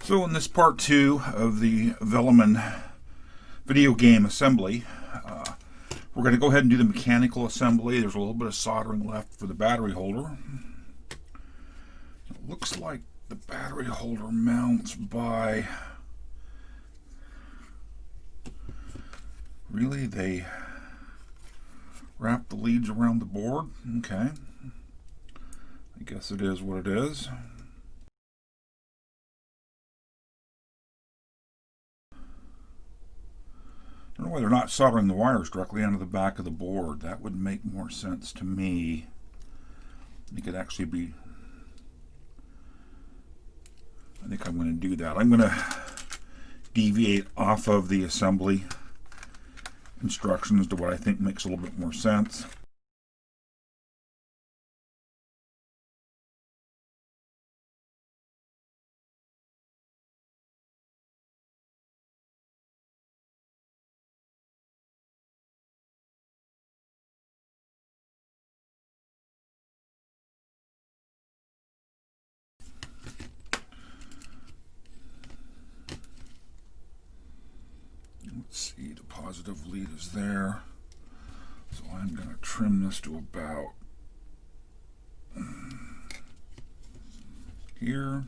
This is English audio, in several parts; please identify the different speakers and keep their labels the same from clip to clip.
Speaker 1: So in this part 2 of the Velleman video game assembly, we're going to go ahead and do the mechanical assembly. There's a little bit of soldering left for the battery holder. It looks like the battery holder mounts by... Really? They wrap the leads around the board? Okay. I guess it is what it is. I don't know why they're not soldering the wires directly onto the back of the board. That would make more sense to me. It could actually be... I think I'm going to do that. I'm going to deviate off of the assembly instructions to what I think makes a little bit more sense. Let's see, the positive lead is there. So I'm going to trim this to about here.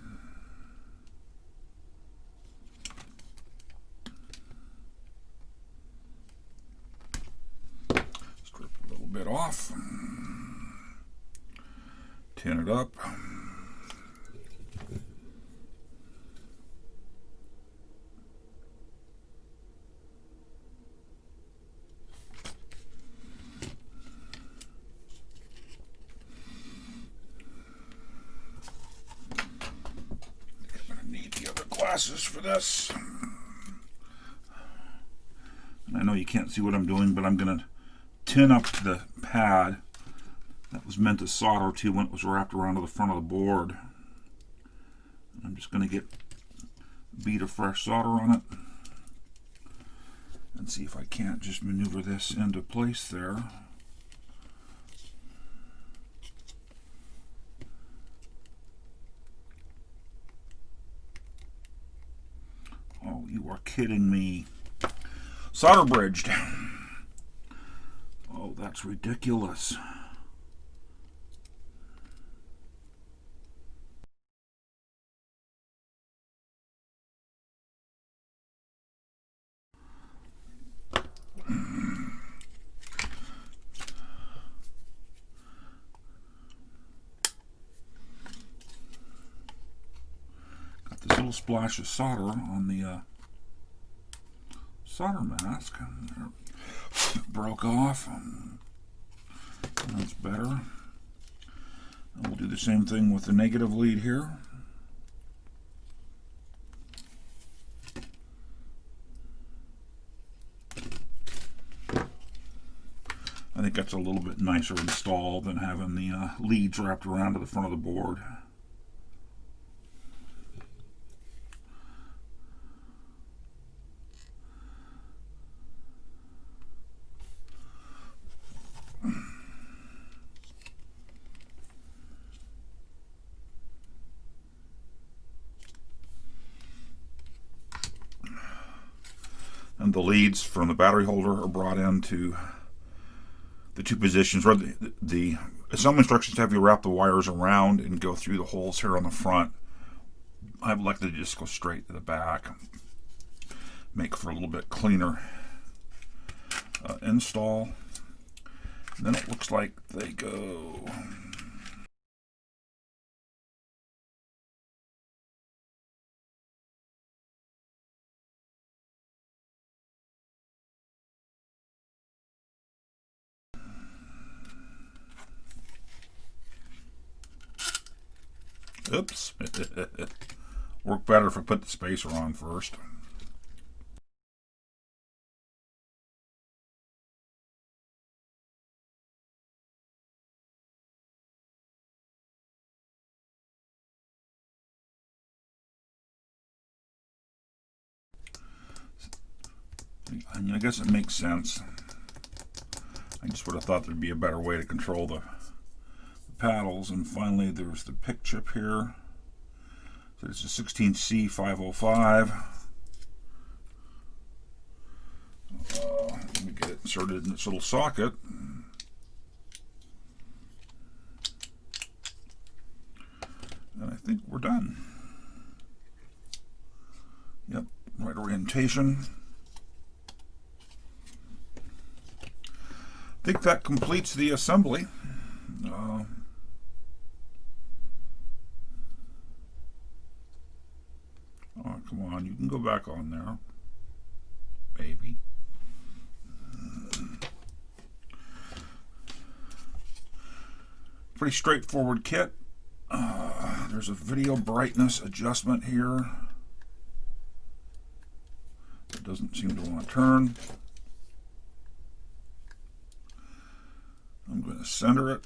Speaker 1: Strip a little bit off. Tin it up. Glasses for this. And I know you can't see what I'm doing, but I'm going to tin up the pad that was meant to solder to when it was wrapped around to the front of the board. I'm just going to get a bead of fresh solder on it and see if I can't just maneuver this into place there. Oh, you are kidding me. Solder bridged. Oh, that's ridiculous. Got this little splash of solder on the solder mask. Broke off. That's better. And we'll do the same thing with the negative lead here. I think that's a little bit nicer install than having the leads wrapped around to the front of the board. And the leads from the battery holder are brought into the two positions where the assembly instructions have you wrap the wires around and go through the holes here on the front. I've elected to just go straight to the back, make for a little bit cleaner install. And then it looks like they go oops. Work better if I put the spacer on first. And I guess it makes sense. I just would have thought there'd be a better way to control the paddles. And finally there's the pick chip here. So this is STB513. Let me get it inserted in this little socket. And I think we're done. Yep, right orientation. I think that completes the assembly. Oh, come on, you can go back on there. Maybe. Pretty straightforward kit. There's a video brightness adjustment here. It doesn't seem to want to turn. I'm going to center it.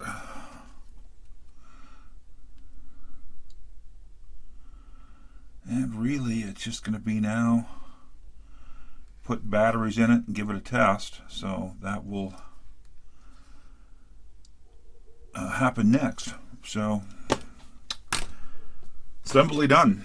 Speaker 1: And really, it's just going to be now put batteries in it and give it a test. So that will happen next. So assembly done.